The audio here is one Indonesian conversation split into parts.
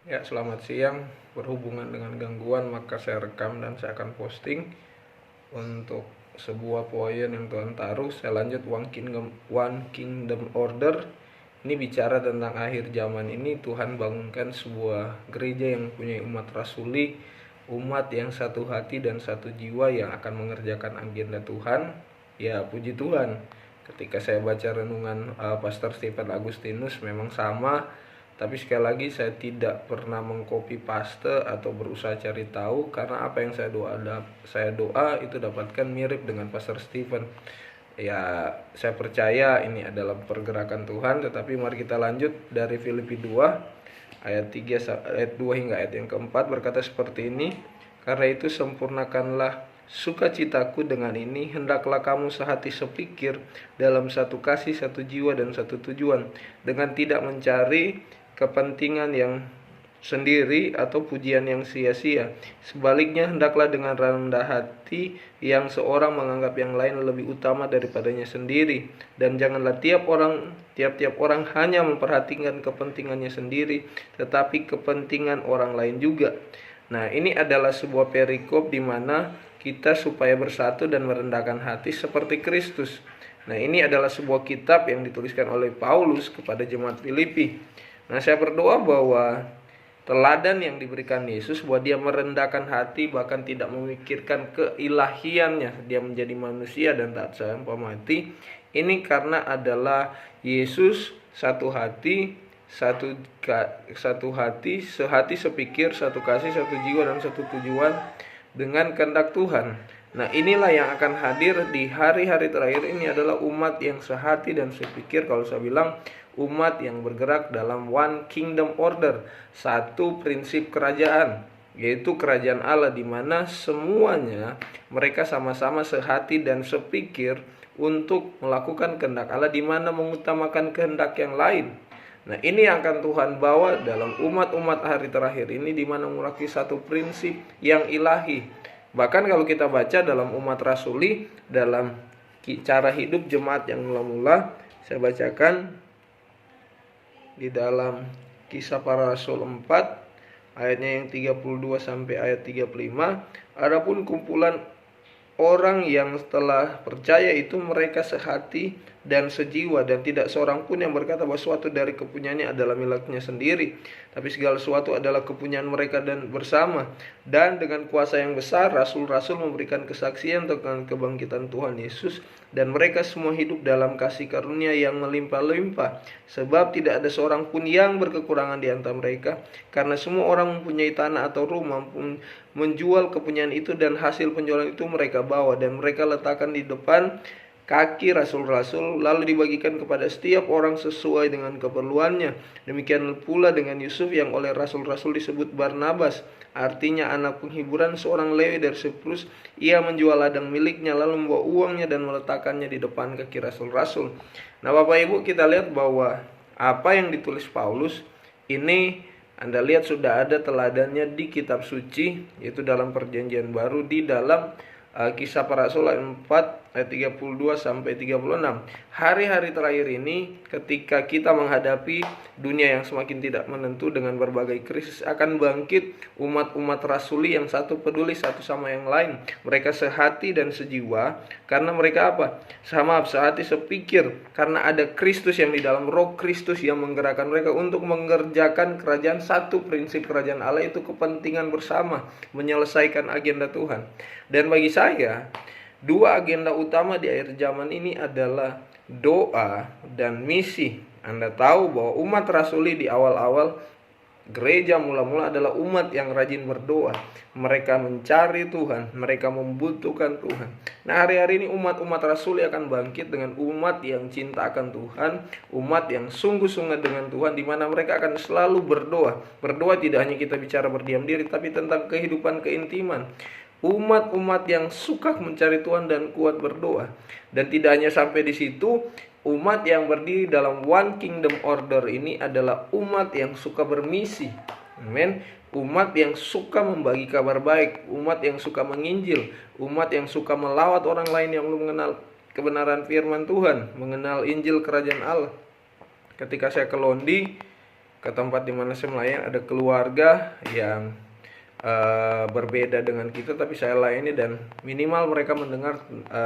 Ya, selamat siang. Berhubungan dengan gangguan, maka saya rekam dan saya akan posting untuk sebuah poin yang Tuhan taruh. Saya lanjut One Kingdom Order. Ini bicara tentang akhir zaman ini. Tuhan bangunkan sebuah gereja yang punya umat rasuli, umat yang satu hati dan satu jiwa yang akan mengerjakan agenda Tuhan. Ya, puji Tuhan. Ketika saya baca renungan Pastor Stephen Agustinus memang sama. Tapi sekali lagi saya tidak pernah mengcopy paste atau berusaha cari tahu, karena apa yang saya doa itu dapatkan mirip dengan Pastor Stephen. Ya, saya percaya ini adalah pergerakan Tuhan, tetapi mari kita lanjut dari Filipi 2 ayat 3 ayat 2 hingga ayat yang keempat berkata seperti ini. Karena itu sempurnakanlah sukacitaku dengan ini, hendaklah kamu sehati sepikir dalam satu kasih, satu jiwa dan satu tujuan, dengan tidak mencari kepentingan yang sendiri atau pujian yang sia-sia. Sebaliknya, hendaklah dengan rendah hati yang seorang menganggap yang lain lebih utama daripadanya sendiri, dan janganlah tiap-tiap orang hanya memperhatikan kepentingannya sendiri, tetapi kepentingan orang lain juga. Nah, ini adalah sebuah perikop di mana kita supaya bersatu dan merendahkan hati seperti Kristus. Nah, ini adalah sebuah kitab yang dituliskan oleh Paulus kepada jemaat Filipi. Nah, saya berdoa bahwa teladan yang diberikan Yesus bahwa dia merendahkan hati, bahkan tidak memikirkan keilahiannya, dia menjadi manusia dan taat sampai mati. Ini karena adalah Yesus satu hati, sehati sepikir, satu kasih, satu jiwa dan satu tujuan dengan kehendak Tuhan. Nah, inilah yang akan hadir di hari-hari terakhir ini adalah umat yang sehati dan sepikir. Kalau saya bilang umat yang bergerak dalam One Kingdom Order, satu prinsip kerajaan, yaitu kerajaan Allah, di mana semuanya mereka sama-sama sehati dan sepikir untuk melakukan kehendak Allah, di mana mengutamakan kehendak yang lain. Nah, ini yang akan Tuhan bawa dalam umat-umat hari terakhir ini, di mana memiliki satu prinsip yang ilahi. Bahkan kalau kita baca dalam umat rasuli, dalam cara hidup jemaat yang mula-mula, saya bacakan di dalam Kisah Para Rasul 4 ayatnya yang 32 sampai ayat 35. Adapun kumpulan orang yang telah percaya itu, mereka sehati dan sejiwa, dan tidak seorang pun yang berkata bahwa suatu dari kepunyaannya adalah miliknya sendiri, tapi segala sesuatu adalah kepunyaan mereka dan bersama. Dan dengan kuasa yang besar, rasul-rasul memberikan kesaksian tentang kebangkitan Tuhan Yesus, dan mereka semua hidup dalam kasih karunia yang melimpah-limpah, sebab tidak ada seorang pun yang berkekurangan di antara mereka, karena semua orang mempunyai tanah atau rumah menjual kepunyaan itu, dan hasil penjualan itu mereka bawa dan mereka letakkan di depan kaki rasul-rasul, lalu dibagikan kepada setiap orang sesuai dengan keperluannya. Demikian pula dengan Yusuf yang oleh rasul-rasul disebut Barnabas, artinya anak penghiburan, seorang Lewi dari Siprus. Ia menjual ladang miliknya lalu membawa uangnya dan meletakkannya di depan kaki rasul-rasul. Nah, Bapak Ibu, kita lihat bahwa apa yang ditulis Paulus ini, Anda lihat sudah ada teladannya di kitab suci, yaitu dalam perjanjian baru, di dalam Kisah Para Rasul 4 ayat 32 sampai 36. Hari-hari terakhir ini, ketika kita menghadapi dunia yang semakin tidak menentu dengan berbagai krisis, akan bangkit umat-umat rasuli yang satu peduli satu sama yang lain. Mereka sehati dan sejiwa karena mereka apa? Sama sehati sepikir karena ada Kristus yang di dalam, Roh Kristus yang menggerakkan mereka untuk mengerjakan kerajaan. Satu prinsip kerajaan Allah itu kepentingan bersama, menyelesaikan agenda Tuhan. Dan bagi saya, dua agenda utama di akhir zaman ini adalah doa dan misi. Anda tahu bahwa umat rasuli di awal-awal gereja mula-mula adalah umat yang rajin berdoa. Mereka mencari Tuhan, mereka membutuhkan Tuhan. Nah, hari-hari ini umat-umat rasuli akan bangkit dengan umat yang cinta akan Tuhan, umat yang sungguh-sungguh dengan Tuhan, di mana mereka akan selalu berdoa. Berdoa tidak hanya kita bicara berdiam diri, tapi tentang kehidupan keintiman. Umat-umat yang suka mencari Tuhan dan kuat berdoa. Dan tidak hanya sampai di situ, umat yang berdiri dalam One Kingdom Order ini adalah umat yang suka bermisi. Amin. Umat yang suka membagi kabar baik, umat yang suka menginjil, umat yang suka melawat orang lain yang belum mengenal kebenaran firman Tuhan, mengenal Injil kerajaan Allah. Ketika saya ke Londi, ke tempat di mana saya melayani ada keluarga yang berbeda dengan kita, tapi saya layani dan minimal mereka mendengar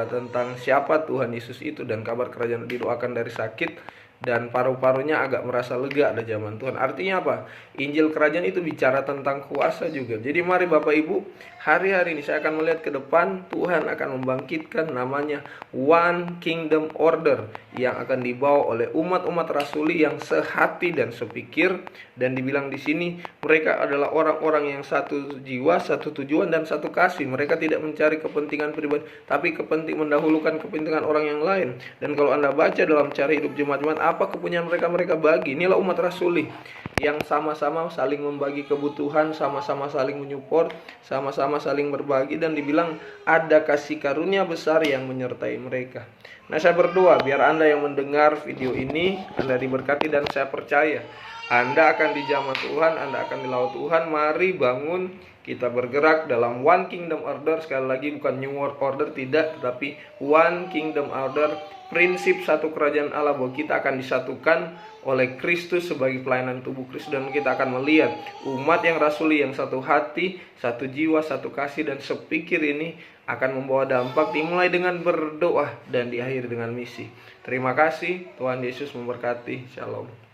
tentang siapa Tuhan Yesus itu dan kabar kerajaan, didoakan dari sakit dan paru-parunya agak merasa lega ada zaman Tuhan. Artinya apa? Injil kerajaan itu bicara tentang kuasa juga. Jadi mari Bapak Ibu, hari-hari ini saya akan melihat ke depan, Tuhan akan membangkitkan namanya One Kingdom Order yang akan dibawa oleh umat-umat rasuli yang sehati dan sepikir, dan dibilang di sini mereka adalah orang-orang yang satu jiwa, satu tujuan dan satu kasih. Mereka tidak mencari kepentingan pribadi, tapi mendahulukan kepentingan orang yang lain. Dan kalau Anda baca dalam cara hidup jemaat-jemaat, apa kepunyaan mereka bagi. Inilah umat rasuli yang sama-sama saling membagi kebutuhan, sama-sama saling menyupport, sama-sama saling berbagi, dan dibilang ada kasih karunia besar yang menyertai mereka. Nah, saya berdoa biar Anda yang mendengar video ini, Anda diberkati, dan saya percaya Anda akan dijamah Tuhan, Anda akan dilaut Tuhan. Mari bangun, kita bergerak dalam One Kingdom Order. Sekali lagi, bukan New World Order, tidak, tetapi One Kingdom Order. Prinsip satu kerajaan Allah, bahwa kita akan disatukan oleh Kristus sebagai pelayanan tubuh Kristus, dan kita akan melihat umat yang rasuli, yang satu hati, satu jiwa, satu kasih dan sepikir ini akan membawa dampak, dimulai dengan berdoa dan diakhiri dengan misi. Terima kasih, Tuhan Yesus memberkati. Shalom.